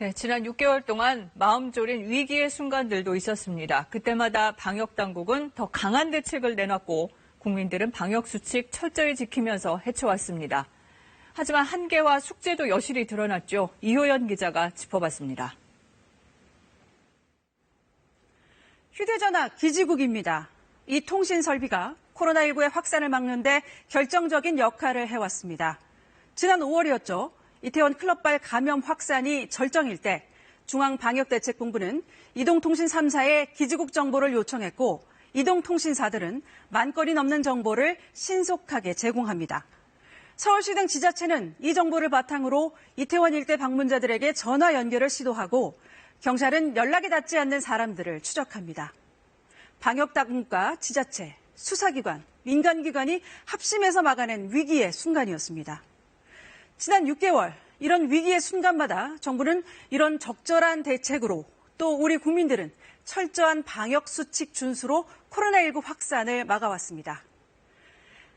네, 지난 6개월 동안 마음 졸인 위기의 순간들도 있었습니다. 그때마다 방역당국은 더 강한 대책을 내놨고 국민들은 방역수칙 철저히 지키면서 헤쳐왔습니다. 하지만 한계와 숙제도 여실히 드러났죠. 이효연 기자가 짚어봤습니다. 휴대전화 기지국입니다. 이 통신 설비가 코로나19의 확산을 막는 데 결정적인 역할을 해왔습니다. 지난 5월이었죠. 이태원 클럽발 감염 확산이 절정일 때 중앙방역대책본부는 이동통신 3사에 기지국 정보를 요청했고 이동통신사들은 만 건이 넘는 정보를 신속하게 제공합니다. 서울시 등 지자체는 이 정보를 바탕으로 이태원 일대 방문자들에게 전화 연결을 시도하고 경찰은 연락이 닿지 않는 사람들을 추적합니다. 방역당국과 지자체, 수사기관, 민간기관이 합심해서 막아낸 위기의 순간이었습니다. 지난 6개월 이런 위기의 순간마다 정부는 이런 적절한 대책으로 또 우리 국민들은 철저한 방역수칙 준수로 코로나19 확산을 막아왔습니다.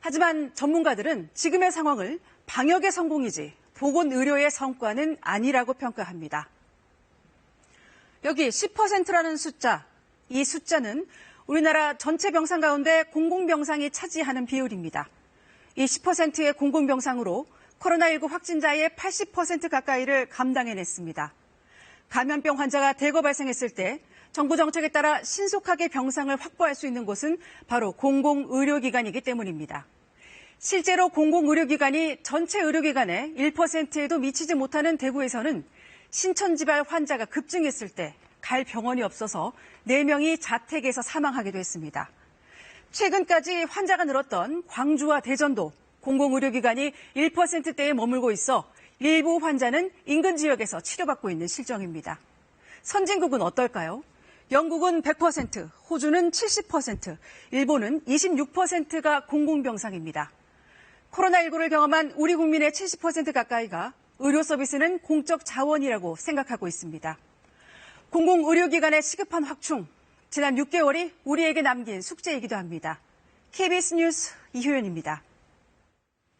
하지만 전문가들은 지금의 상황을 방역의 성공이지 보건의료의 성과는 아니라고 평가합니다. 여기 10%라는 숫자, 이 숫자는 우리나라 전체 병상 가운데 공공병상이 차지하는 비율입니다. 이 10%의 공공병상으로 코로나19 확진자의 80% 가까이를 감당해냈습니다. 감염병 환자가 대거 발생했을 때 정부 정책에 따라 신속하게 병상을 확보할 수 있는 곳은 바로 공공의료기관이기 때문입니다. 실제로 공공의료기관이 전체 의료기관의 1%에도 미치지 못하는 대구에서는 신천지발 환자가 급증했을 때 갈 병원이 없어서 4명이 자택에서 사망하기도 했습니다. 최근까지 환자가 늘었던 광주와 대전도 공공의료기관이 1%대에 머물고 있어 일부 환자는 인근 지역에서 치료받고 있는 실정입니다. 선진국은 어떨까요? 영국은 100%, 호주는 70%, 일본은 26%가 공공병상입니다. 코로나19를 경험한 우리 국민의 70% 가까이가 의료 서비스는 공적 자원이라고 생각하고 있습니다. 공공의료기관의 시급한 확충, 지난 6개월이 우리에게 남긴 숙제이기도 합니다. KBS 뉴스 이효연입니다.